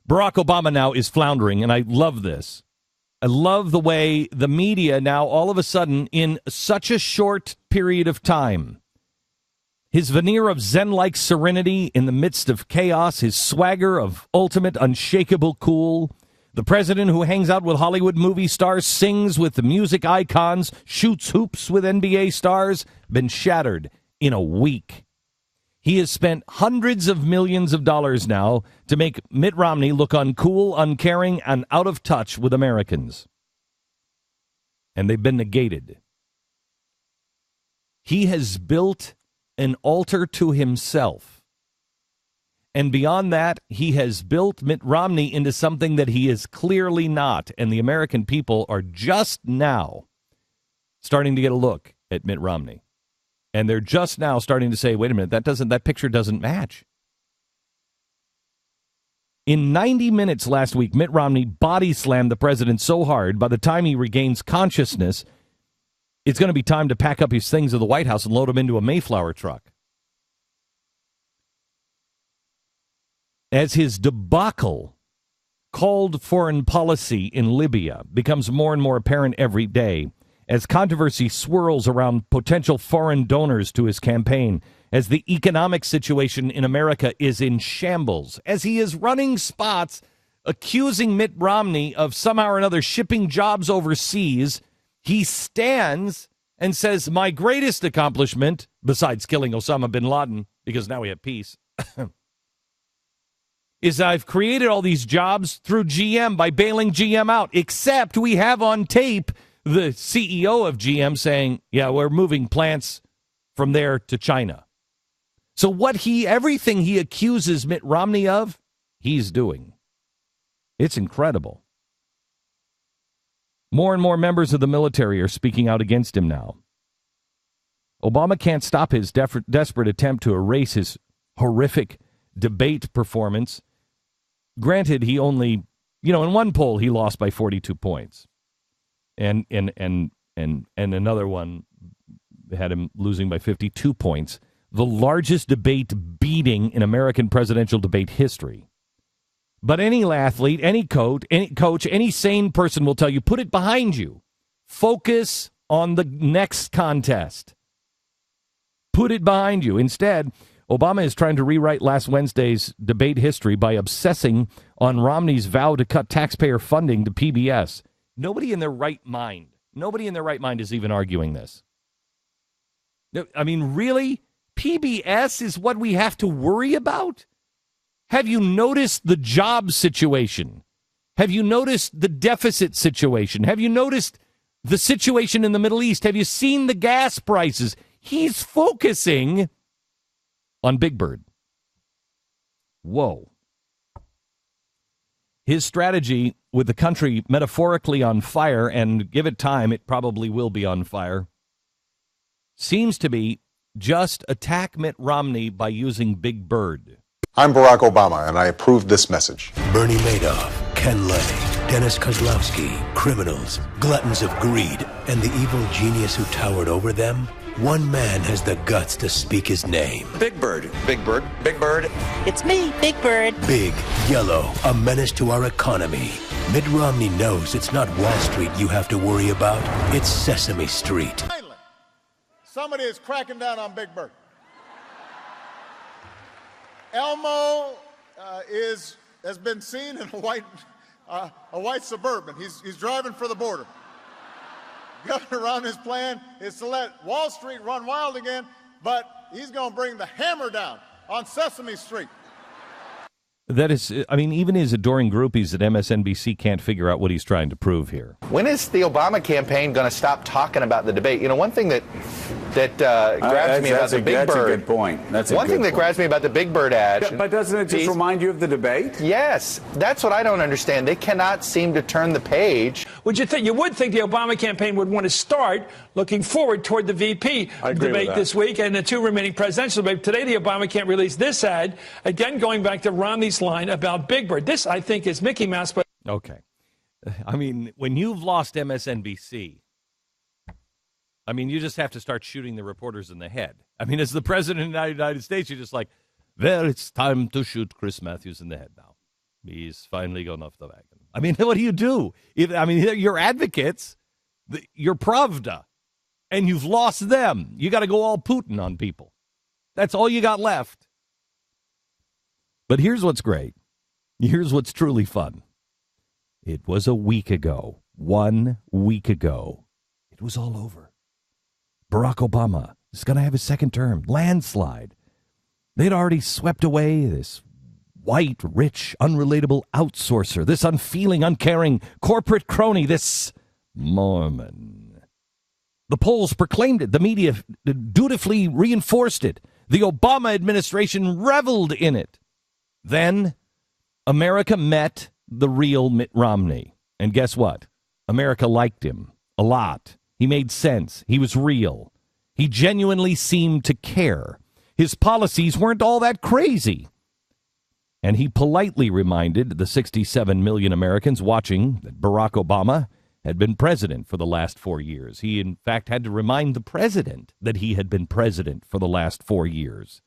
Barack Obama now is floundering, and I love this. I love the way the media now, all of a sudden, in such a short period of time, his veneer of Zen-like serenity in the midst of chaos, his swagger of ultimate unshakable cool, the president who hangs out with Hollywood movie stars, sings with the music icons, shoots hoops with NBA stars, been shattered in a week. He has spent hundreds of millions of dollars now to make Mitt Romney look uncool, uncaring, and out of touch with Americans. And they've been negated. He has built an altar to himself. And beyond that, he has built Mitt Romney into something that he is clearly not. And the American people are just now starting to get a look at Mitt Romney. And they're just now starting to say, wait a minute, that picture doesn't match. In 90 minutes last week, Mitt Romney body slammed the president so hard, by the time he regains consciousness, it's going to be time to pack up his things at the White House and load him into a Mayflower truck. As his debacle called foreign policy in Libya becomes more and more apparent every day, as controversy swirls around potential foreign donors to his campaign, as the economic situation in America is in shambles, as he is running spots accusing Mitt Romney of somehow or another shipping jobs overseas, he stands and says, my greatest accomplishment, besides killing Osama bin Laden, because now we have peace, is I've created all these jobs through GM by bailing GM out, except we have on tape the CEO of GM saying, yeah, we're moving plants from there to China. So everything he accuses Mitt Romney of, he's doing. It's incredible. More and more members of the military are speaking out against him now. Obama can't stop his desperate attempt to erase his horrific debate performance. Granted, he only, in one poll, he lost by 42 points. And another one had him losing by 52 points. The largest debate beating in American presidential debate history. But any athlete, any coach, any sane person will tell you, put it behind you. Focus on the next contest. Put it behind you. Instead, Obama is trying to rewrite last Wednesday's debate history by obsessing on Romney's vow to cut taxpayer funding to PBS. Nobody in their right mind is even arguing this. I mean, really? PBS is what we have to worry about? Have you noticed the job situation? Have you noticed the deficit situation? Have you noticed the situation in the Middle East? Have you seen the gas prices? He's focusing on Big Bird. Whoa. His strategy with the country metaphorically on fire, and give it time, it probably will be on fire, seems to be just attack Mitt Romney by using Big Bird. I'm Barack Obama, and I approve this message. Bernie Madoff, Ken Lay, Dennis Kozlowski, criminals, gluttons of greed, and the evil genius who towered over them. One man has the guts to speak his name. Big Bird. Big Bird. Big Bird. It's me, Big Bird. Big, yellow, a menace to our economy. Mitt Romney knows it's not Wall Street you have to worry about. It's Sesame Street. Somebody is cracking down on Big Bird. Elmo has been seen in a white Suburban. He's driving for the border. Governor Romney's plan is to let Wall Street run wild again, but he's going to bring the hammer down on Sesame Street. That is, I mean, even his adoring groupies at MSNBC can't figure out what he's trying to prove here. When is the Obama campaign going to stop talking about the debate? You know, one thing that grabs me about the Big Bird. That's a good point. One thing that grabs me about the Big Bird ad. Yeah, but doesn't it just remind you of the debate? Yes, that's what I don't understand. They cannot seem to turn the page. Would you think? You would think the Obama campaign would want to start looking forward toward the VP debate this week and the two remaining presidential debates. Today, the Obama can't release this ad. Again, going back to Romney's line about Big Bird. This, I think, is Mickey Mouse. But okay, I mean, when you've lost MSNBC, I mean, you just have to start shooting the reporters in the head. I mean, as the president of the United States, you're just like, well, it's time to shoot Chris Matthews in the head now. He's finally gone off the wagon. I mean, what do you do? You're advocates, you're Pravda, and you've lost them. You got to go all Putin on people. That's all you got left. But here's what's great. Here's what's truly fun. It was a week ago. 1 week ago. It was all over. Barack Obama is going to have his second term. Landslide. They'd already swept away this white, rich, unrelatable outsourcer, this unfeeling, uncaring corporate crony, this Mormon. The polls proclaimed it. The media dutifully reinforced it. The Obama administration reveled in it. Then America met the real Mitt Romney. And guess what? America liked him a lot. He made sense. He was real. He genuinely seemed to care. His policies weren't all that crazy. And he politely reminded the 67 million Americans watching that Barack Obama had been president for the last 4 years. He, in fact, had to remind the president that he had been president for the last 4 years.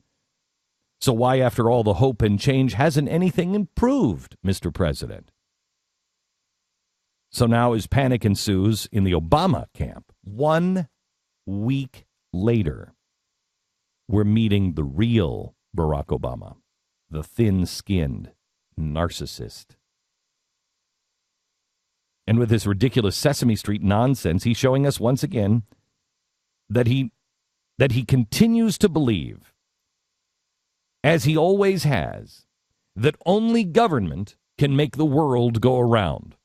So why, after all the hope and change, hasn't anything improved, Mr. President? So now as panic ensues in the Obama camp, 1 week later, we're meeting the real Barack Obama, the thin-skinned narcissist. And with this ridiculous Sesame Street nonsense, he's showing us once again that he continues to believe, as he always has, that only government can make the world go around.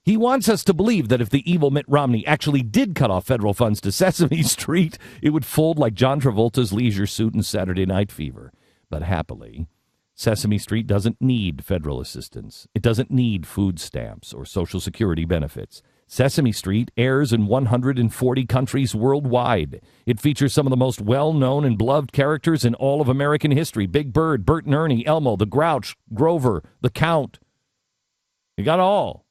He wants us to believe that if the evil Mitt Romney actually did cut off federal funds to Sesame Street, it would fold like John Travolta's leisure suit in Saturday Night Fever. But happily, Sesame Street doesn't need federal assistance. It doesn't need food stamps or Social Security benefits. Sesame Street airs in 140 countries worldwide. It features some of the most well-known and beloved characters in all of American history. Big Bird, Bert and Ernie, Elmo, the Grouch, Grover, the Count. You got all.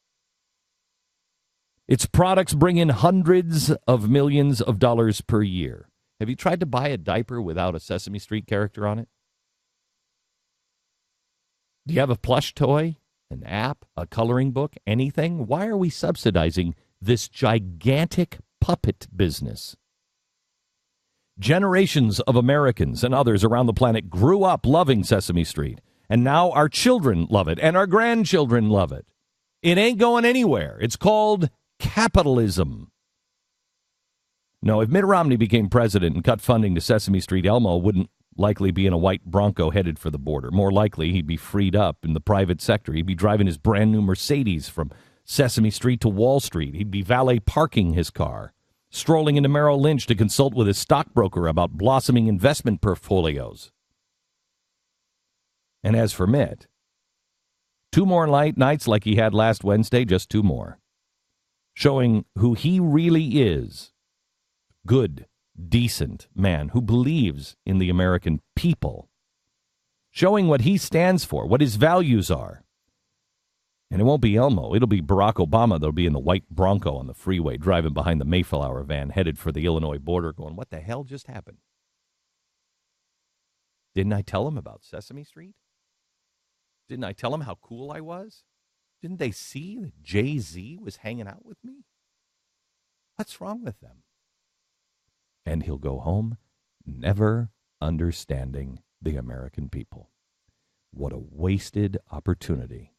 Its products bring in hundreds of millions of dollars per year. Have you tried to buy a diaper without a Sesame Street character on it? Do you have a plush toy, an app, a coloring book, anything? Why are we subsidizing this gigantic puppet business? Generations of Americans and others around the planet grew up loving Sesame Street, and now our children love it, and our grandchildren love it. It ain't going anywhere. It's called capitalism. No, if Mitt Romney became president and cut funding to Sesame Street, Elmo wouldn't likely be in a white Bronco headed for the border. More likely, he'd be freed up in the private sector. He'd be driving his brand new Mercedes from Sesame Street to Wall Street. He'd be valet parking his car, strolling into Merrill Lynch to consult with his stockbroker about blossoming investment portfolios. And as for Mitt, 2 more nights like he had last Wednesday, just 2 more, showing who he really is. Good, decent man who believes in the American people, showing what he stands for, what his values are. And it won't be Elmo. It'll be Barack Obama that'll be in the white Bronco on the freeway, driving behind the Mayflower van, headed for the Illinois border, going, what the hell just happened? Didn't I tell him about Sesame Street? Didn't I tell him how cool I was? Didn't they see that Jay-Z was hanging out with me? What's wrong with them? And he'll go home never understanding the American people. What a wasted opportunity